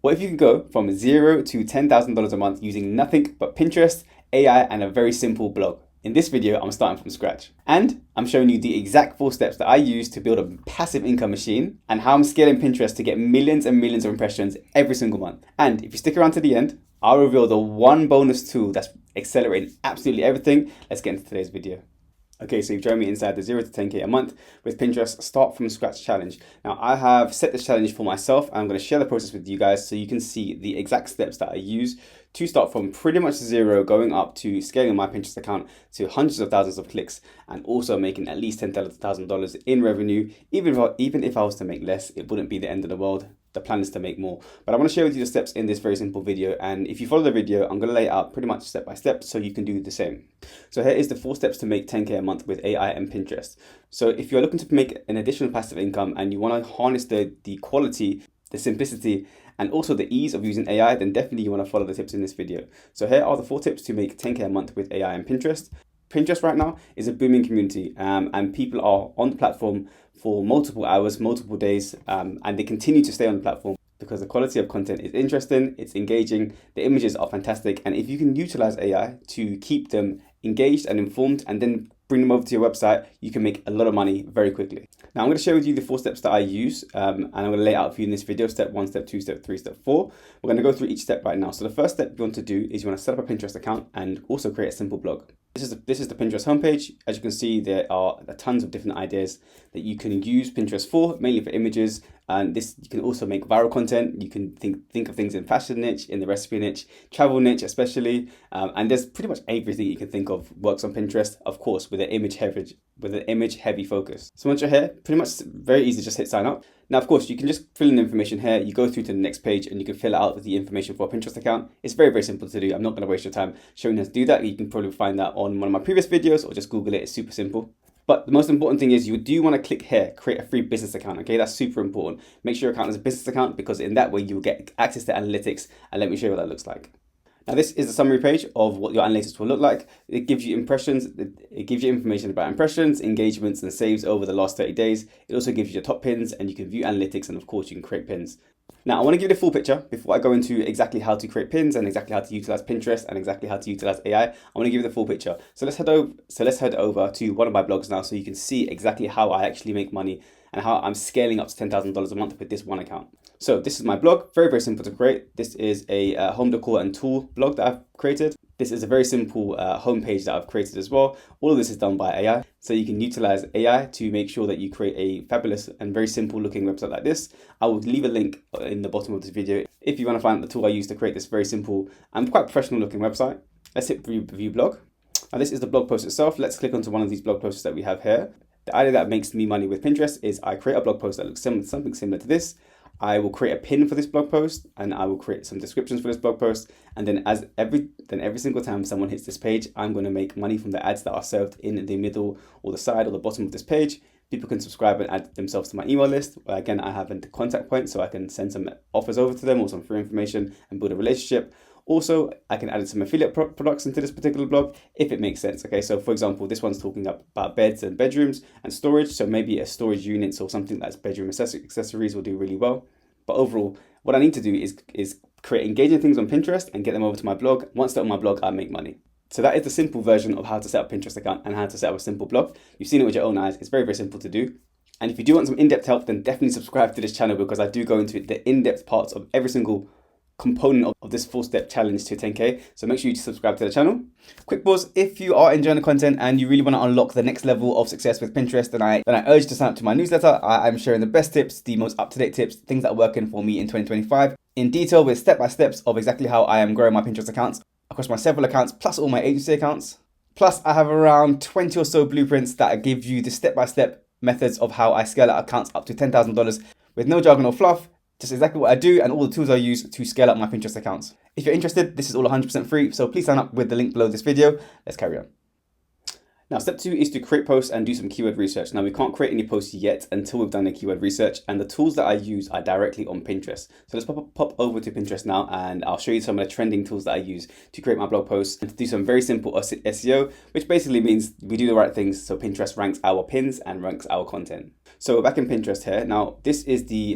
What if you could go from $0 to $10,000 a month using nothing but Pinterest, AI, and a very simple blog? In this video, I'm starting from scratch. And I'm showing you the exact 4 steps that I use to build a passive income machine and how I'm scaling Pinterest to get millions and millions of impressions every single month. And if you stick around to the end, I'll reveal the one bonus tool that's accelerating absolutely everything. Let's get into today's video. Okay, so you've joined me inside the 0 to 10K a month with Pinterest Start From Scratch Challenge. Now, I have set this challenge for myself. I'm going to share the process with you guys so you can see the exact steps that I use to start from pretty much 0, going up to scaling my Pinterest account to hundreds of thousands of clicks and also making at least $10,000 in revenue. Even if I was to make less, it wouldn't be the end of the world. The plan is to make more. But I want to share with you the steps in this very simple video. And if you follow the video, I'm going to lay it out pretty much step by step so you can do the same. So here is the 4 steps to make 10K a month with AI and Pinterest. So if you're looking to make an additional passive income and you want to harness the quality, the simplicity, and also the ease of using AI, then definitely you want to follow the tips in this video. So here are the 4 tips to make 10K a month with AI and Pinterest. Pinterest right now is a booming community and people are on the platform for multiple hours, multiple days, and they continue to stay on the platform because the quality of content is interesting, it's engaging, the images are fantastic, and if you can utilize AI to keep them engaged and informed and then bring them over to your website, you can make a lot of money very quickly. Now I'm going to share with you the 4 steps that I use and I'm going to lay it out for you in this video, step 1, step 2, step 3, step 4. We're going to go through each step right now. So the first step you want to do is you want to set up a Pinterest account and also create a simple blog. This is the Pinterest homepage. As you can see, there are tons of different ideas that you can use Pinterest for, mainly for images. And this, you can also make viral content. You can think of things in fashion niche, in the recipe niche, travel niche especially. And there's pretty much everything you can think of works on Pinterest, of course, with an image heavy focus. So once you're here, pretty much very easy, just hit sign up. Now, of course, you can just fill in the information here. You go through to the next page and you can fill out the information for a Pinterest account. It's very, very simple to do. I'm not going to waste your time showing you how to do that. You can probably find that on one of my previous videos or just Google it. It's super simple. But the most important thing is you do want to click here, create a free business account. Okay, that's super important. Make sure your account is a business account because in that way you will get access to analytics. And let me show you what that looks like. Now, this is the summary page of what your analytics will look like. It gives you impressions, it gives you information about impressions, engagements, and saves over the last 30 days. It also gives you your top pins and you can view analytics and of course you can create pins. Now, I want to give you the full picture before I go into exactly how to create pins and exactly how to utilize Pinterest and exactly how to utilize AI. I want to give you the full picture. So let's head over to one of my blogs now so you can see exactly how I actually make money and how I'm scaling up to $10,000 a month with this one account. So this is my blog, very, very simple to create. This is a home decor and tool blog that I've created. This is a very simple homepage that I've created as well. All of this is done by AI. So you can utilize AI to make sure that you create a fabulous and very simple looking website like this. I will leave a link in the bottom of this video if you want to find the tool I use to create this very simple and quite professional looking website. Let's hit view blog. Now this is the blog post itself. Let's click onto one of these blog posts that we have here. The idea that makes me money with Pinterest is I create a blog post that looks something similar to this. I will create a pin for this blog post and I will create some descriptions for this blog post. And then every single time someone hits this page, I'm going to make money from the ads that are served in the middle or the side or the bottom of this page. People can subscribe and add themselves to my email list. Again, I have a contact point so I can send some offers over to them or some free information and build a relationship. Also, I can add some affiliate products into this particular blog if it makes sense. Okay, so for example, this one's talking about beds and bedrooms and storage. So maybe a storage units or something that's bedroom accessories will do really well. But overall, what I need to do is create engaging things on Pinterest and get them over to my blog. Once they're on my blog, I make money. So that is the simple version of how to set up a Pinterest account and how to set up a simple blog. You've seen it with your own eyes. It's very, very simple to do. And if you do want some in-depth help, then definitely subscribe to this channel because I do go into the in-depth parts of every single component of this 4-step challenge to 10K. So make sure you subscribe to the channel. Quick pause. If you are enjoying the content and you really want to unlock the next level of success with Pinterest, then I urge you to sign up to my newsletter. I'm sharing the best tips, the most up-to-date tips, things that are working for me in 2025 in detail with step-by-steps of exactly how I am growing my Pinterest accounts across my several accounts, plus all my agency accounts. Plus, I have around 20 or so blueprints that give you the step-by-step methods of how I scale out accounts up to $10,000 with no jargon or fluff. Just exactly what I do and all the tools I use to scale up my Pinterest accounts. If you're interested, this is all 100% free, so please sign up with the link below this video. Let's carry on. Now, step 2 is to create posts and do some keyword research. Now, we can't create any posts yet until we've done the keyword research, and the tools that I use are directly on Pinterest. So let's pop over to Pinterest now, and I'll show you some of the trending tools that I use to create my blog posts and to do some very simple SEO, which basically means we do the right things so Pinterest ranks our pins and ranks our content. So we're back in Pinterest here. Now, this is the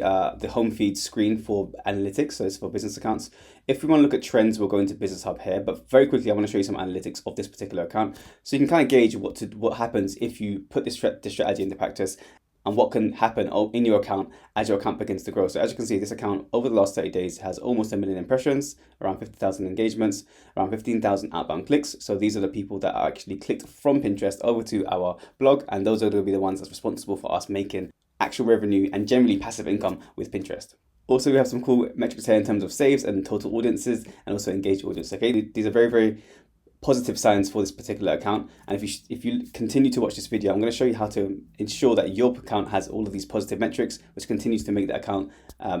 home feed screen for analytics, so it's for business accounts. If we want to look at trends, we'll go into Business Hub here, but very quickly, I want to show you some analytics of this particular account, so you can kind of gauge what happens if you put this strategy into practice, and what can happen in your account as your account begins to grow. So as you can see, this account over the last 30 days has almost 1 million impressions, around 50,000 engagements, around 15,000 outbound clicks. So these are the people that are actually clicked from Pinterest over to our blog, and those are going to be the ones that's responsible for us making actual revenue and generally passive income with Pinterest. Also, we have some cool metrics here in terms of saves and total audiences, and also engaged audience. Okay, these are very, very positive signs for this particular account. And if you continue to watch this video, I'm going to show you how to ensure that your account has all of these positive metrics, which continues to make the account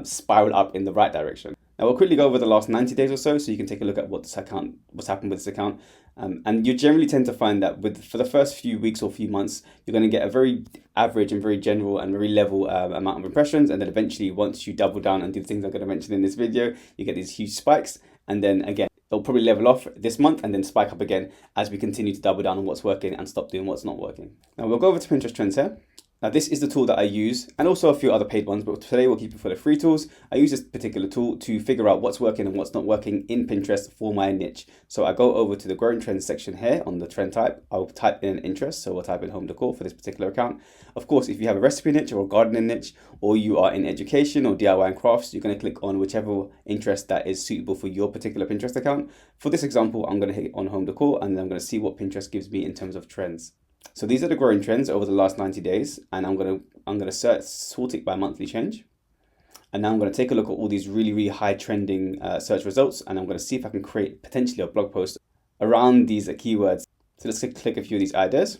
spiral up in the right direction. Now, we'll quickly go over the last 90 days or so you can take a look at what's happened with this account. And you generally tend to find that for the first few weeks or few months, you're going to get a very average and very general and very level amount of impressions. And then eventually, once you double down and do the things I'm going to mention in this video, you get these huge spikes. And then again, they'll probably level off this month and then spike up again as we continue to double down on what's working and stop doing what's not working. Now, we'll go over to Pinterest Trends here. Now, this is the tool that I use, and also a few other paid ones, but today we'll keep it for the free tools. I use this particular tool to figure out what's working and what's not working in Pinterest for my niche. So I go over to the growing trends section here on the trend type. I'll type in interest, so we'll type in home decor for this particular account. Of course, if you have a recipe niche or a gardening niche, or you are in education or DIY and crafts, you're going to click on whichever interest that is suitable for your particular Pinterest account. For this example, I'm going to hit on home decor, and then I'm going to see what Pinterest gives me in terms of trends. So these are the growing trends over the last 90 days, and I'm gonna sort it by monthly change. And now I'm going to take a look at all these really high trending search results, and I'm going to see if I can create potentially a blog post around these keywords. So let's click a few of these ideas.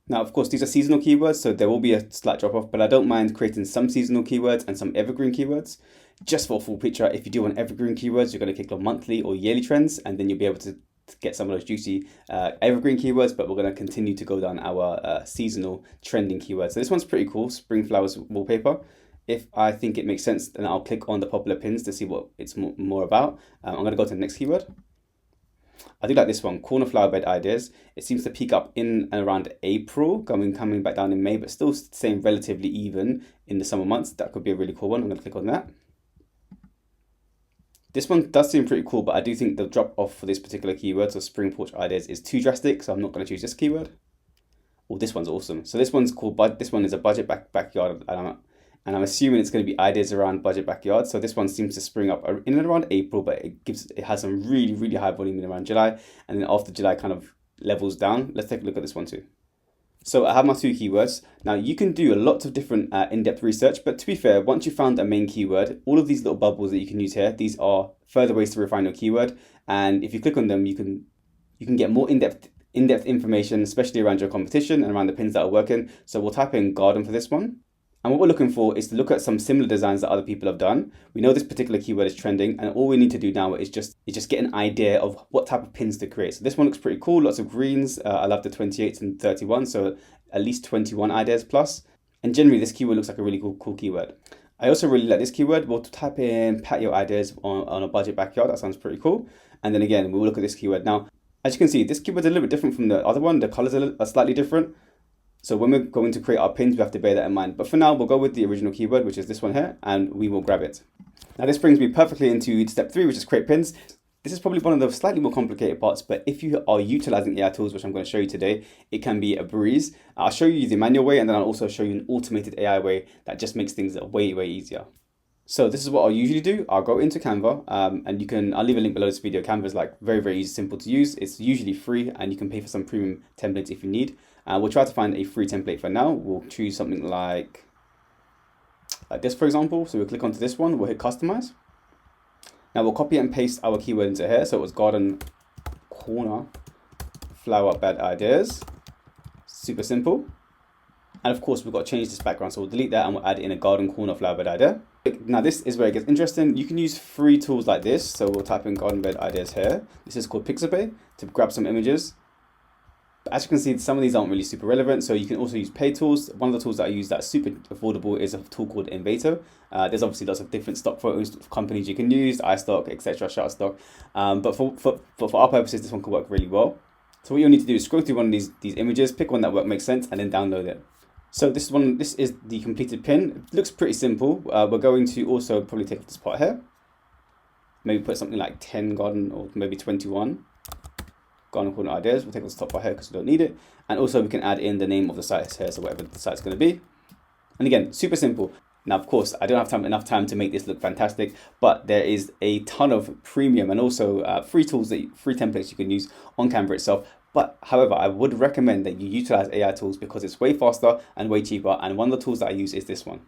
Now, of course, these are seasonal keywords, so there will be a slight drop off, but I don't mind creating some seasonal keywords and some evergreen keywords. Just for a full picture, if you do want evergreen keywords, you're going to click on monthly or yearly trends, and then you'll be able to get some of those juicy evergreen keywords, but we're going to continue to go down our seasonal trending keywords. So this one's pretty cool, spring flowers wallpaper. If I think it makes sense, then I'll click on the popular pins to see what it's more about. I'm going to go to the next keyword. I do like this one, corner flower bed ideas. It seems to peak up in and around April, coming back down in May, but still staying relatively even in the summer months. That could be a really cool one. I'm going to click on that. This one does seem pretty cool, but I do think the drop off for this particular keyword, so spring porch ideas, is too drastic, so I'm not going to choose this keyword. Oh, this one's awesome. So this one's called, this one is a budget backyard, and I'm assuming it's going to be ideas around budget backyard. So this one seems to spring up in and around April, but it has some really high volume in around July, and then after July kind of levels down. Let's take a look at this one too. So I have my two keywords. Now you can do a lot of different in-depth research, but to be fair, once you found a main keyword, all of these little bubbles that you can use here, these are further ways to refine your keyword. And if you click on them, you can get more in-depth information, especially around your competition and around the pins that are working. So we'll type in garden for this one. And what we're looking for is to look at some similar designs that other people have done. We know this particular keyword is trending, and all we need to do now is just get an idea of what type of pins to create. So this one looks pretty cool, lots of greens. I love the 28 and 31, so at least 21 ideas plus. And generally, this keyword looks like a really cool keyword. I also really like this keyword. We'll type in patio ideas on a budget backyard. That sounds pretty cool. And then again, we'll look at this keyword. Now, as you can see, this keyword's a little bit different from the other one. The colors are slightly different. So when we're going to create our pins, we have to bear that in mind. But for now, we'll go with the original keyword, which is this one here, and we will grab it. Now this brings me perfectly into step 3, which is create pins. This is probably one of the slightly more complicated parts, but if you are utilizing AI tools, which I'm going to show you today, it can be a breeze. I'll show you the manual way, and then I'll also show you an automated AI way that just makes things way easier. So this is what I'll usually do. I'll go into Canva, and I'll leave a link below this video. Canva is like very easy, simple to use. It's usually free, and you can pay for some premium templates if you need. We'll try to find a free template for now. We'll choose something like this, for example. So we'll click onto this one. We'll hit customize. Now we'll copy and paste our keyword into here. So it was garden corner flower bed ideas. Super simple. And of course, we've got to change this background. So we'll delete that and we'll add in a garden corner flower bed idea. Now this is where it gets interesting. You can use free tools like this. So we'll type in garden bed ideas here. This is called Pixabay to grab some images. As you can see, some of these aren't really super relevant, so you can also use paid tools. One of the tools that I use that's super affordable is a tool called Invato. There's obviously lots of different stock photos of companies you can use, iStock, etc., Shutterstock. But for our purposes, this one can work really well. So what you'll need to do is scroll through one of these images, pick one that makes sense, and then download it. So this one, this is the completed pin. It looks pretty simple. We're going to also probably take off this part here. Maybe put something like 10 garden or maybe 21. Garden corner ideas. We'll take off the top part here because we don't need it. And also we can add in the name of the site here, so whatever the site's going to be. And again, super simple. Now, of course, I don't have enough time to make this look fantastic, but there is a ton of premium and also free tools, free templates you can use on Canva itself. But however, I would recommend that you utilize AI tools because it's way faster and way cheaper. And one of the tools that I use is this one.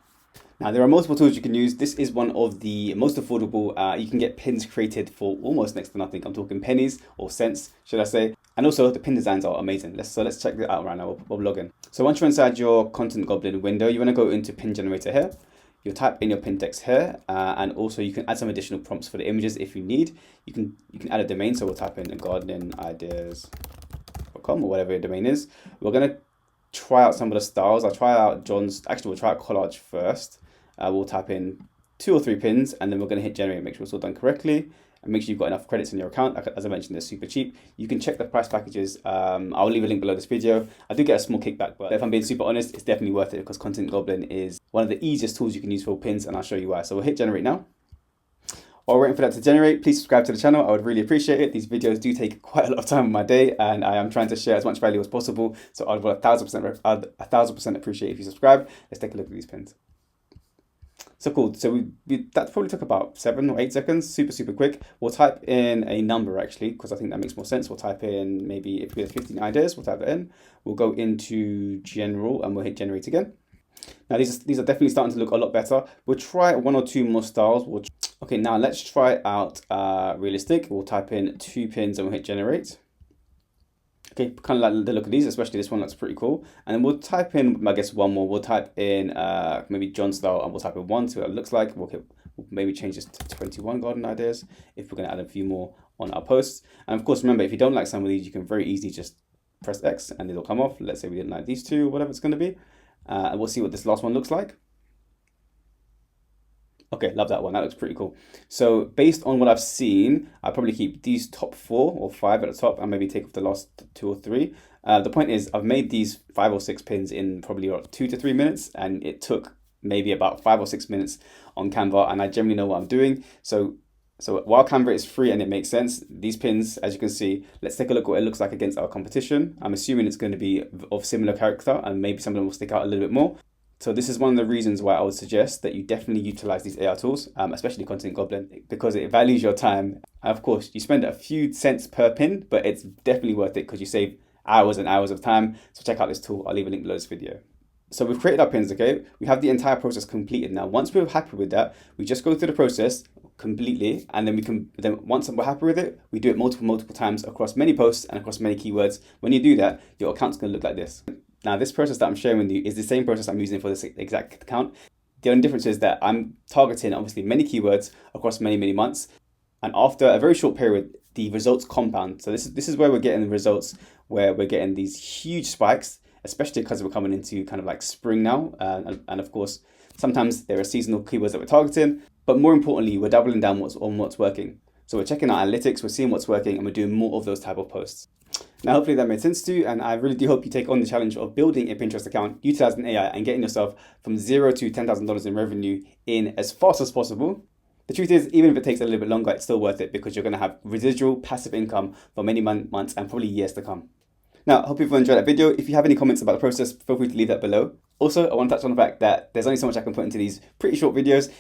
Now, there are multiple tools you can use. This is one of the most affordable. You can get pins created for almost next to nothing. I'm talking pennies or cents, should I say. And also the pin designs are amazing. Let's check that out right now. We'll log in. So once you're inside your Content Goblin window, you want to go into pin generator here. You'll type in your pin text here, and also you can add some additional prompts for the images if you need. You can add a domain, so we'll type in gardeningIdeas.com or whatever your domain is. We're gonna try out some of the styles. I'll try out John's. Actually, we'll try out collage first. We'll type in 2 or 3 pins, and then we're gonna hit generate. Make sure it's all done correctly, and make sure you've got enough credits in your account. As I mentioned, they're super cheap. You can check the price packages. I'll leave a link below this video. I do get a small kickback, but if I'm being super honest, it's definitely worth it because Content Goblin is one of the easiest tools you can use for pins, and I'll show you why. So we'll hit generate now. While we're waiting for that to generate, please subscribe to the channel. I would really appreciate it. These videos do take quite a lot of time in my day, and I am trying to share as much value as possible. So I'd 1,000% appreciate if you subscribe. Let's take a look at these pins. So cool. So that probably took about 7 or 8 seconds. Super quick. We'll type in a number actually, because I think that makes more sense. We'll type in maybe if we have 15 ideas, we'll type that in. We'll go into general and we'll hit generate again. Now these are definitely starting to look a lot better. We'll try 1 or 2 more styles. Okay, now let's try out realistic. We'll type in 2 pins and we'll hit generate. Okay, kind of like the look of these, especially this one looks pretty cool. And then we'll type in, I guess, 1 more. We'll type in maybe John style, and we'll type in 1, see what it looks like. We'll maybe change this to 21 garden ideas if we're going to add a few more on our posts. And of course, remember, if you don't like some of these, you can very easily just press X and it'll come off. Let's say we didn't like these 2 or whatever it's going to be. And we'll see what this last one looks like. Okay, love that one. That looks pretty cool. So based on what I've seen, I'll probably keep these top 4 or 5 at the top and maybe take off the last 2 or 3. The point is I've made these 5 or 6 pins in probably 2 to 3 minutes, and it took maybe about 5 or 6 minutes on Canva, and I generally know what I'm doing. So while Canva is free and it makes sense, these pins, as you can see, let's take a look at what it looks like against our competition. I'm assuming it's going to be of similar character, and maybe some of them will stick out a little bit more. So this is one of the reasons why I would suggest that you definitely utilize these AI tools, especially Content Goblin, because it values your time. And of course, you spend a few cents per pin, but it's definitely worth it because you save hours and hours of time. So check out this tool. I'll leave a link below this video. So we've created our pins, okay? We have the entire process completed now. Once we're happy with that, we just go through the process completely, and then once we're happy with it, we do it multiple times across many posts and across many keywords. When you do that, your account's gonna look like this. Now, this process that I'm sharing with you is the same process I'm using for this exact account. The only difference is that I'm targeting, obviously, many keywords across many months. And after a very short period, the results compound. So this is where we're getting the results, where we're getting these huge spikes, especially because we're coming into kind of like spring now. And of course, sometimes there are seasonal keywords that we're targeting. But more importantly, we're doubling down on what's working. So we're checking out analytics, we're seeing what's working, and we're doing more of those type of posts. Now, hopefully that made sense to you, and I really do hope you take on the challenge of building a Pinterest account, utilizing AI, and getting yourself from $0 to $10,000 in revenue in as fast as possible. The truth is, even if it takes a little bit longer, it's still worth it because you're going to have residual passive income for many months and probably years to come. Now, I hope you've enjoyed that video. If you have any comments about the process, feel free to leave that below. Also, I want to touch on the fact that there's only so much I can put into these pretty short videos.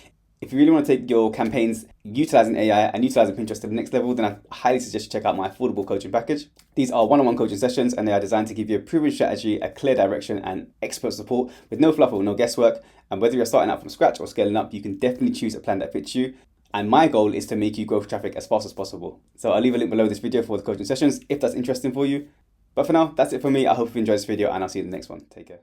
If you really want to take your campaigns utilizing AI and utilizing Pinterest to the next level, then I highly suggest you check out my affordable coaching package. These are one-on-one coaching sessions, and they are designed to give you a proven strategy, a clear direction, and expert support with no fluff or no guesswork. And whether you're starting out from scratch or scaling up, you can definitely choose a plan that fits you. And my goal is to make you grow traffic as fast as possible. So I'll leave a link below this video for the coaching sessions if that's interesting for you. But for now, that's it for me. I hope you enjoyed this video, and I'll see you in the next one. Take care.